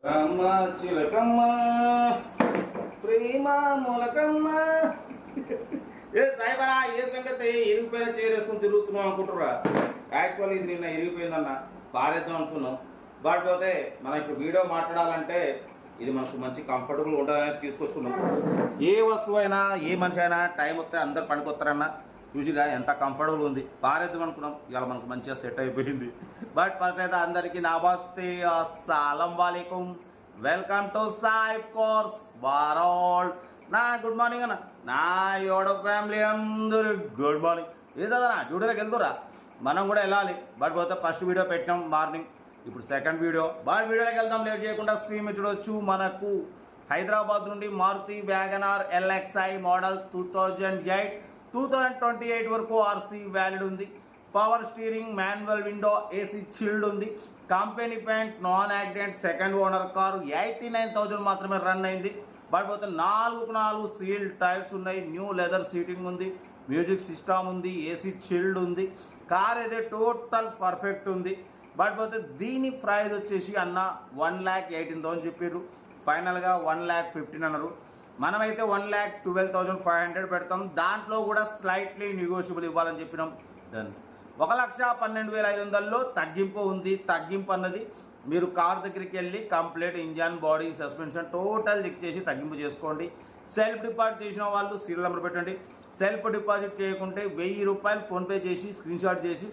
రామ చిలకమ్మ ప్రేమ మూలకమ్మ. ఏ సాయిబరా ఏ సంగతి ఇరిగిపోయిన చేరేసుకుని తిరుగుతున్నాం అనుకుంటురా? యాక్చువల్లీ ఇది నిన్న ఇరిగిపోయిందన్న పారేద్దాం అనుకున్నాం. బట్ పోతే మనం ఇప్పుడు వీడియో మాట్లాడాలంటే ఇది మనకు మంచి కంఫర్టబుల్ ఉండాలని తీసుకొచ్చుకున్నాం. ఏ వస్తువు అయినా ఏ మనిషి అయినా టైం వస్తే అందరు పనికొస్తారన్న చూసిగా ఎంత కంఫర్టబుల్ ఉంది. పారేద్దాం అనుకున్నాం, ఇవాళ మనకు మంచిగా సెట్ అయిపోయింది. బట్ ఫస్ట్ అయితే అందరికీ నమస్తే, అస్సలం వాలేకుం, వెల్కమ్ టు సాయి కోర్స్ వారాల్. నా గుడ్ మార్నింగ్ అన్న, నా యోడో ఫ్యామిలీ అందరూ గుడ్ మార్నింగ్. ఏ చదవనా డ్యూటీలోకి వెళ్తురా, మనం కూడా వెళ్ళాలి. బట్ పోతే ఫస్ట్ వీడియో పెట్టినాం మార్నింగ్, ఇప్పుడు సెకండ్ వీడియో. బట్ వీడియోలోకి వెళ్దాం లేట్ చేయకుండా. స్ట్రీమ్ చూడవచ్చు. మనకు హైదరాబాద్ నుండి మారుతి వ్యాగనార్ LXi మోడల్ 2008 2028 వరకు ఆర్సీ వ్యాలిడ్ ఉంది. Power steering, manual window, AC chilled ఉంది. Company paint, non accident, second owner car. 89,000 మాత్రమే రన్ అయింది. బట్ పోతే 4 సీల్ టైర్స్ ఉన్నాయి. న్యూ లెదర్ సీటింగ్ ఉంది. మ్యూజిక్ సిస్టమ్ ఉంది. ఏసీ చిల్డ్ ఉంది. కార్ అయితే టోటల్ పర్ఫెక్ట్ ఉంది. బట్ పోతే దీని ప్రైస్ వచ్చేసి అన్న 1,18,000 చెప్పారు. ఫైనల్గా 1,15,000 అన్నారు. మనమైతే 1,12,500 పెడతాం. దాంట్లో కూడా స్లైట్లీ నెగోషియబుల్ ఇవ్వాలని చెప్పినాం. డన్. 1,12,500లో తగ్గింపు ఉంది. తగ్గింపు అన్నది మీరు కార్ దగ్గరికి వెళ్ళి complete engine, body, suspension total check చేసి తగ్గింపు చేసుకోండి. సెల్ఫ్ డిపాజిట్ చేసిన వాళ్ళు సీరియల్ నెంబర్ పెట్టండి. సెల్ఫ్ డిపాజిట్ చేయకుంటే 1,000 రూపాయలు ఫోన్పే చేసి స్క్రీన్ షాట్ చేసి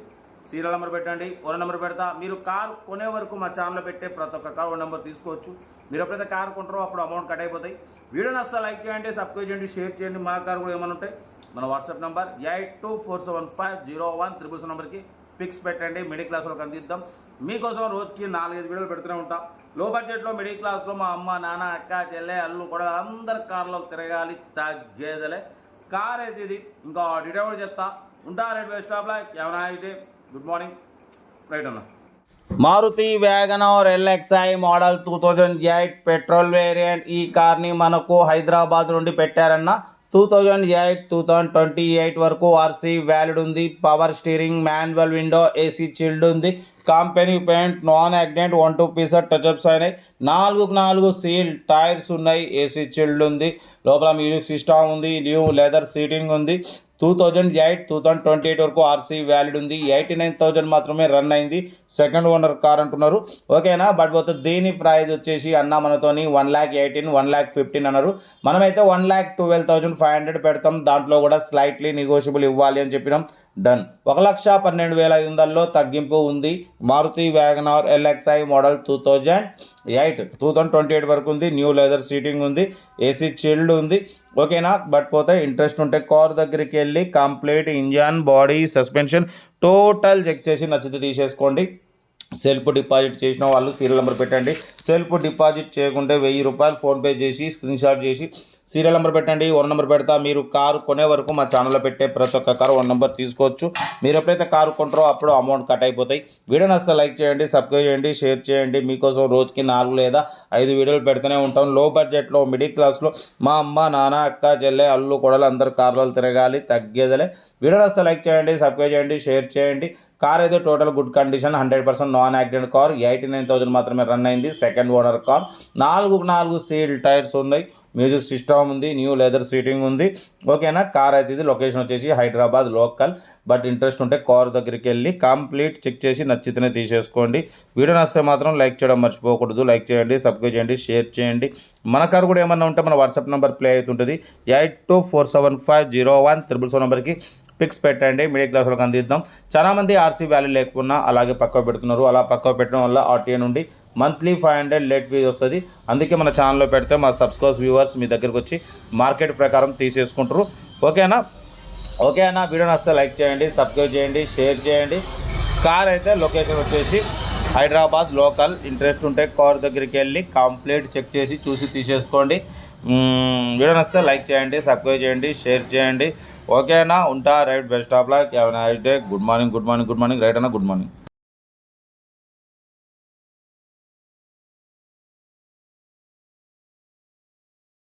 సీరియల్ నెంబర్ పెట్టండి. ఓన్ నెంబర్ పెడతా. మీరు కార్ కొనే వరకు మా ఛానల్లో పెట్టే ప్రతి ఒక్క కార్ ఓన్ నెంబర్ తీసుకోవచ్చు. మీరు ఎప్పుడైతే కార్ కొంటారో అప్పుడు అమౌంట్ కట్ అయిపోతాయి. వీడియో నచ్చితే లైక్ చేయండి, సబ్స్క్రైబ్ చేయండి, షేర్ చేయండి. మా కార్ కూడా ఏమైనా ఉంటాయి మన వాట్సాప్ నెంబర్ 82475017 నెంబర్కి పిక్స్ పెట్టండి. మిడిల్ క్లాస్ వాళ్ళకి అందిద్దాం. మీకోసం రోజుకి 4-5 వీడియోలు పెడుతూనే ఉంటాం. లో బడ్జెట్లో మిడిల్ క్లాస్లో మా అమ్మ, నాన్న, అక్క, చెల్లె, అల్లు కూడా అందరు కార్లో తిరగాలి, తగ్గేదలే కార్ అయితే ఇది. ఇంకా డీటెయిల్ కూడా చెప్తా ఉంటా. రైట్ బై స్టాప్లో ఏమైనా అయితే గుడ్ మార్నింగ్. రైట్ అన్న. Maruti Wagon R LXi model 2008 petrol variant. ఈ కార్ని మనకు హైదరాబాద్ నుండి పెట్టారన్న. 2008 2028 వరకు ఆర్సీ వ్యాలిడ్ ఉంది. Power steering, manual window, AC chilled ఉంది. Company paint, non accident, 1-2 pieces touch ups అయినాయి. 4 సీల్ టైర్స్ ఉన్నాయి. ఏసీ చిల్డ్ ఉంది. లోపల మ్యూజిక్ సిస్టమ్ ఉంది. న్యూ లెదర్ సీటింగ్ ఉంది. 2008 2028 వరకు ఆర్సీ వ్యాలిడ్ ఉంది. 89,000 మాత్రమే రన్ అయింది. సెకండ్ ఓనర్ కార్ అంటున్నారు. ఓకేనా? బట్ పోతే దీని ప్రైజ్ వచ్చేసి అన్న మనతోని 1,18,000 1,15,000 అన్నారు. మనమైతే 1,12,500 పెడతాం. దాంట్లో కూడా స్లైట్లీ నెగోషియబుల్ ఇవ్వాలి అని చెప్పినాం. డన్. 1,12,500లో తగ్గింపు ఉంది. మారుతి వ్యాగనార్ LXi మోడల్ 2008 2028 వరకు ఉంది. న్యూ లెదర్ సీటింగ్ ఉంది. ఏసీ చిల్డ్ ఉంది. ఓకేనా? బట్ పోతే ఇంట్రెస్ట్ ఉంటే కార్ దగ్గరికి వెళ్ళి complete engine, body, suspension total check చేసి నచ్చితే తీసేసుకోండి. సెల్ఫ్ డిపాజిట్ చేసిన వాళ్ళు సీరియల్ నెంబర్ పెట్టండి. సెల్ఫ్ డిపాజిట్ చేయకుంటే 1,000 రూపాయలు ఫోన్పే చేసి స్క్రీన్ షాట్ చేసి సీరియల్ నెంబర్ పెట్టండి. ఓన్ నెంబర్ పెడతా. మీరు కారు కొనే వరకు మా ఛానల్లో పెట్టే ప్రతి ఒక్క కారు ఓన్ నెంబర్ తీసుకోవచ్చు. మీరు ఎప్పుడైతే కారు కొంటారో అప్పుడు అమౌంట్ కట్ అయిపోతాయి. వీడియో నచ్చితే లైక్ చేయండి, సబ్స్క్రైబ్ చేయండి, షేర్ చేయండి. మీకోసం రోజుకి 4 లేదా 5 వీడియోలు పెడుతూనే ఉంటాం. లో బడ్జెట్లో మిడిల్ క్లాస్లో మా అమ్మ, నాన్న, అక్క, చెల్లె, అల్లు, కొడలు అందరు కార్లో తిరగాలి, తగ్గేదలే. వీడియో నచ్చితే లైక్ చేయండి, సబ్స్క్రైబ్ చేయండి, షేర్ చేయండి. కార్ అయితే total good condition, 100% non accident car. 89,000 మాత్రమే రన్ అయింది. Second owner car. 4 seal tyres ఉన్నాయి. మ్యూజిక్ సిస్టమ్ ఉంది. న్యూ లెదర్ సీటింగ్ ఉంది. ఓకేనా? కార్ అయితే ఇది. లొకేషన్ వచ్చేసి హైదరాబాద్ లోకల్. బట్ ఇంట్రెస్ట్ ఉంటే కార్ దగ్గరికి వెళ్ళి కంప్లీట్ చెక్ చేసి నచ్చితేనే తీసేసుకోండి. వీడియో నచ్చితే మాత్రం లైక్ చేయడం మర్చిపోకూడదు. లైక్ చేయండి, సబ్స్క్రైబ్ చేయండి, షేర్ చేయండి. మన కార్ కూడా ఏమన్నా ఉంటే మన వాట్సాప్ నెంబర్ ప్లే అవుతుంటుంది. 82475017 నెంబర్కి పిక్స్ పెట్టండి. మిడిల్ క్లాస్ వాళ్ళకి అందిద్దాం. చాలామంది ఆర్సీ వాల్యూ లేకున్నా అలాగే పక్కకు పెడుతున్నారు. అలా పక్కకు పెట్టడం వల్ల RTA నుండి మంత్లీ 500 లేట్ ఫీజ్ వస్తుంది. అందుకే మన ఛానల్లో పెడితే మా సబ్స్క్రైబ్ వ్యూవర్స్ మీ దగ్గరకు వచ్చి మార్కెట్ ప్రకారం తీసేసుకుంటారు. ఓకేనా? వీడియో నచ్చితే లైక్ చేయండి, సబ్స్క్రైబ్ చేయండి, షేర్ చేయండి. కార్ అయితే లొకేషన్ వచ్చేసి హైదరాబాద్ లోకల్. ఇంట్రెస్ట్ ఉంటే కార్ దగ్గరికి వెళ్ళి కంప్లీట్ చెక్ చేసి చూసి తీసేసుకోండి. వీడియో నచ్చితే లైక్ చేయండి, సబ్స్క్రైబ్ చేయండి, షేర్ చేయండి. ఓకేనా? ఉంటా. Right best of luck. Have a nice day. Good morning. Right అన్న. Good morning.